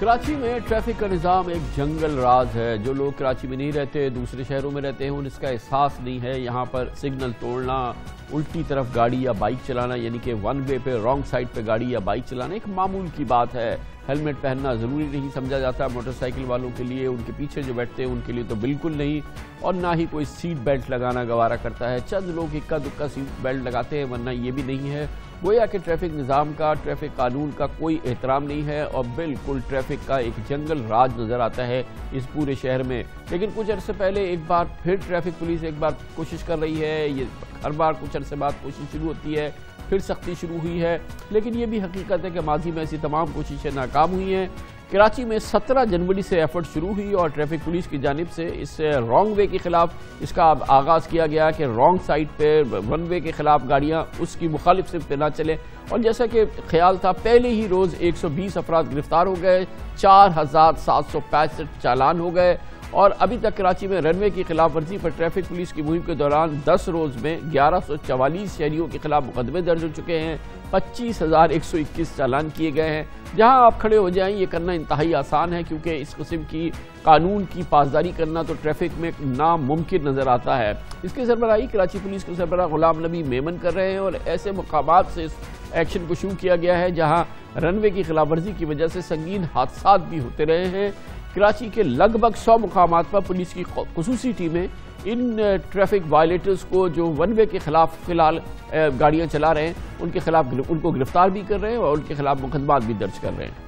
कराची में ट्रैफिक का निज़ाम एक जंगल राज है। जो लोग कराची में नहीं रहते, दूसरे शहरों में रहते हैं, उनका एहसास नहीं है। यहाँ पर सिग्नल तोड़ना, उल्टी तरफ गाड़ी या बाइक चलाना, यानी कि वन वे पे रॉन्ग साइड पे गाड़ी या बाइक चलाना एक मामूल की बात है। हेलमेट पहनना ज़रूरी नहीं समझा जाता मोटरसाइकिल वालों के लिए, उनके पीछे जो बैठते हैं उनके लिए तो बिल्कुल नहीं, और ना ही कोई सीट बेल्ट लगाना गवारा करता है। चंद लोग इक्का दुक्का सीट बेल्ट लगाते हैं, वरना ये भी नहीं है। गोया कि ट्रैफिक निज़ाम का, ट्रैफिक कानून का कोई एहतराम नहीं है और बिल्कुल ट्रैफिक का एक जंगल राज नज़र आता है इस पूरे शहर में। लेकिन कुछ अरसे पहले एक बार फिर ट्रैफिक पुलिस एक बार कोशिश कर रही है। ये हर बार कुछ अरसे बाद कोशिश शुरू होती है, फिर सख्ती शुरू हुई है। लेकिन ये भी हकीकत है कि माजी में ऐसी तमाम कोशिशें नाकाम हुई हैं। कराची में 17 जनवरी से एफर्ट शुरू हुई और ट्रैफिक पुलिस की जानिब से इस रॉन्ग वे के खिलाफ इसका आगाज़ किया गया कि रॉन्ग साइड पे वन वे के खिलाफ गाड़ियां उसकी मुखालिफ सिर्फ पे ना चलें। और जैसा कि ख्याल था, पहले ही रोज़ 120 अफराद गिरफ्तार हो गए, 4765 चालान हो गए। और अभी तक कराची में रनवे की खिलाफ वर्जी पर ट्रैफिक पुलिस की मुहिम के दौरान 10 रोज़ में 1144 शहरियों के खिलाफ मुकदमे दर्ज हो चुके हैं, 25,121 चालान किए गए हैं। जहां आप खड़े हो जाएं, ये करना इंतहाई आसान है, क्योंकि इस किस्म की कानून की पासदारी करना तो ट्रैफिक में नामुमकिन नज़र आता है। इसकी सरबराही कराची पुलिस के सरबराह गुलाम नबी मेमन कर रहे हैं और ऐसे मकामात से इस एक्शन को शुरू किया गया है जहां रनवे की खिलाफ वर्जी की वजह से संगीन हादसा भी होते रहे हैं। कराची के लगभग 100 मुकामात पर पुलिस की खुसूसी टीमें इन ट्रैफिक वायलेटर्स को जो वन वे के खिलाफ फिलहाल गाड़ियां चला रहे हैं उनके खिलाफ उनको गिरफ्तार भी कर रहे हैं और उनके खिलाफ मुकदमा भी दर्ज कर रहे हैं।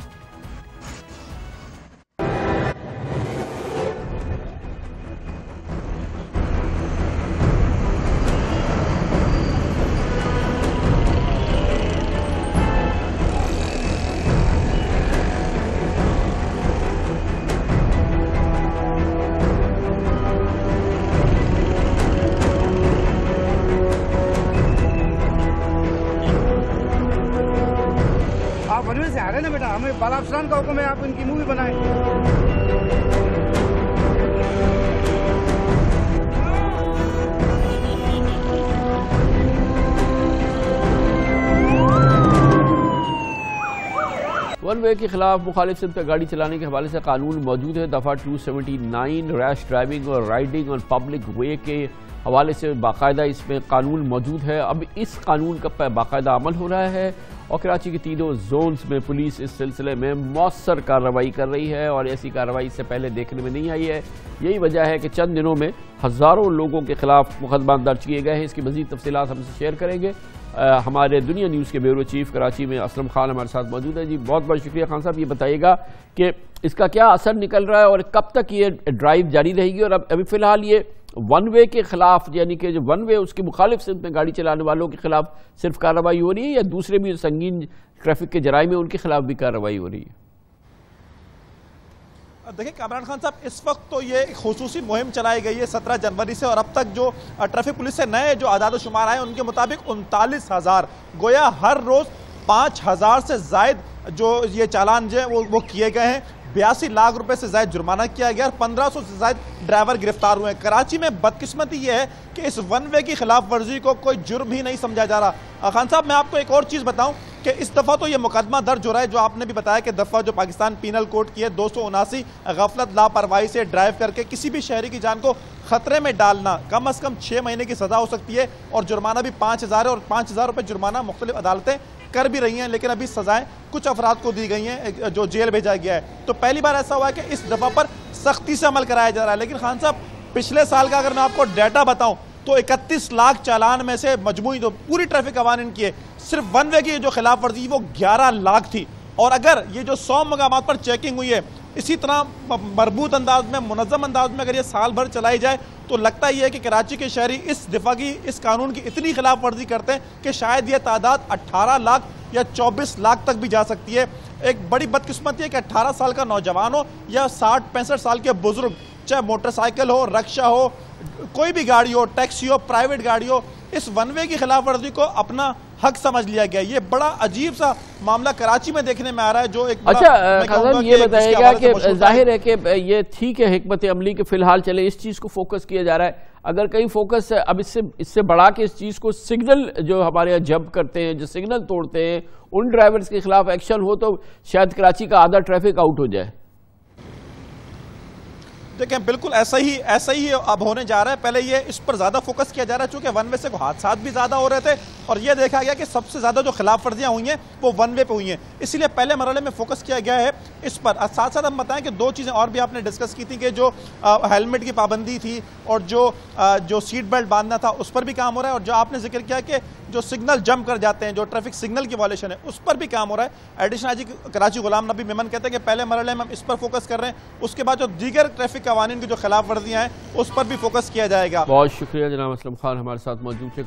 बनवे से आ रहे ना बेटा, हमें बाला अफसरान का हुक्म है आप इनकी मूवी बनाएं। वन वे के खिलाफ मुखालिफ सिम्त पर गाड़ी चलाने के हवाले से कानून मौजूद है। दफ़ा 279 रैश ड्राइविंग और राइडिंग और पब्लिक वे के हवाले से बाकायदा इसमें कानून मौजूद है। अब इस कानून का बाकायदा अमल हो रहा है और कराची के तीनों जोन्स में पुलिस इस सिलसिले में मौसर कार्रवाई कर रही है और ऐसी कार्रवाई इससे पहले देखने में नहीं आई है। यही वजह है कि चंद दिनों में हज़ारों लोगों के खिलाफ मुकदमा दर्ज किए गए हैं। इसकी मज़ीद तफसीलात हमसे शेयर करेंगे हमारे दुनिया न्यूज़ के ब्यूरो चीफ कराची में असलम खान हमारे साथ मौजूद है। जी बहुत बहुत शुक्रिया खान साहब। ये बताइएगा कि इसका क्या असर निकल रहा है और कब तक ये ड्राइव जारी रहेगी और अभी फ़िलहाल ये वन वे के खिलाफ, यानी कि जो वन वे उसकी मुखालिफ सिम्त में गाड़ी चलाने वालों के खिलाफ सिर्फ कार्रवाई हो रही है या दूसरे भी संगीन ट्रैफिक के जराइम में उनके खिलाफ भी कार्रवाई हो रही है? देखिए कामरान खान साहब, इस वक्त तो ये खुसूसी मुहिम चलाई गई है 17 जनवरी से और अब तक जो ट्रैफिक पुलिस से नए जो आदाद शुमार आए उनके मुताबिक 39,000, गोया हर रोज 5,000 से जायद जो ये चालान जो है वो किए गए हैं। 82 लाख रुपए से ज्यादा जुर्माना किया गया और 1500 से ज्यादा ड्राइवर गिरफ्तार हुए हैं। कराची में बदकिस्मती ये है कि इस वन वे की खिलाफ वर्जी को कोई जुर्म ही नहीं समझा जा रहा। खान साहब, मैं आपको एक और चीज बताऊं कि इस दफा तो ये मुकदमा दर्ज हो रहा है, जो आपने भी बताया कि दफा जो पाकिस्तान पीनल कोड की है 279 गफलत लापरवाही से ड्राइव करके किसी भी शहरी की जान को खतरे में डालना, कम अज कम 6 महीने की सजा हो सकती है और जुर्माना भी 5,000 है और 5,000 रुपये जुर्माना मुख्तलिफ अदालतें कर भी रही हैं। लेकिन अभी सजाएं कुछ अफराद को दी गई हैं जो जेल भेजा गया है। तो पहली बार ऐसा हुआ है कि इस दफा पर सख्ती से अमल कराया जा रहा है। लेकिन खान साहब, पिछले साल का अगर मैं आपको डाटा बताऊं तो 31 लाख चालान में से मजमूई जो पूरी ट्रैफिक कवानीन की है, सिर्फ वन वे की जो खिलाफ वर्जी वो 11 लाख थी। और अगर ये जो 100 मकामात पर चेकिंग हुई है इसी तरह मरबूत अंदाज में, मुनज़्ज़म अंदाज में अगर ये साल भर चलाई जाए तो लगता ही है कि कराची के शहरी इस दफा की इस कानून की इतनी खिलाफ वर्जी करते हैं कि शायद ये तादाद 18 लाख या 24 लाख तक भी जा सकती है। एक बड़ी बदकिस्मती है कि 18 साल का नौजवान हो या 60-65 साल के बुजुर्ग, चाहे मोटरसाइकिल हो, रक्षा हो, कोई भी गाड़ी हो, टैक्सी हो, प्राइवेट गाड़ी हो, इस वन वे की खिलाफ वर्जी को अपना हक समझ लिया गया। ये बड़ा अजीब सा मामला कराची में देखने में आ रहा है जो एक अच्छा ये बताइएगा कि जाहिर है कि ये ठीक है हिकमत अमली के फिलहाल चले, इस चीज को फोकस किया जा रहा है। अगर कहीं फोकस है, अब इससे बढ़ा के इस चीज़ को सिग्नल जो हमारे यहाँ जंप करते हैं, जो सिग्नल तोड़ते हैं, उन ड्राइवर्स के खिलाफ एक्शन हो तो शायद कराची का आधा ट्रैफिक आउट हो जाए। देखिए बिल्कुल ऐसा ही अब होने जा रहा है। पहले ये इस पर ज्यादा फोकस किया जा रहा है चूंकि वन वे से हादसा भी ज्यादा हो रहे थे और ये देखा गया कि सबसे ज्यादा जो खिलाफ वर्जियां हुई हैं वो वन वे पे हुई हैं, इसीलिए पहले मरहले में फोकस किया गया है इस पर। साथ साथ हम बताएं कि दो चीजें और भी आपने डिस्कस की थी कि जो हेलमेट की पाबंदी थी और जो सीट बेल्ट बांधना था उस पर भी काम हो रहा है, और जो आपने जिक्र किया कि जो सिग्नल जंप कर जाते हैं, जो ट्रैफिक सिग्नल की वायलेशन है, उस पर भी काम हो रहा है। एडिशनल आईजी कराची गुलाम नबी मेमन कहते हैं कि पहले मरहले में हम इस पर फोकस कर रहे हैं, उसके बाद जो दीगर ट्रैफिक कवानीन की जो खिलाफ वर्जियां हैं उस पर भी फोकस किया जाएगा। बहुत शुक्रिया जनाब असलम खान हमारे साथ मौजूद थे।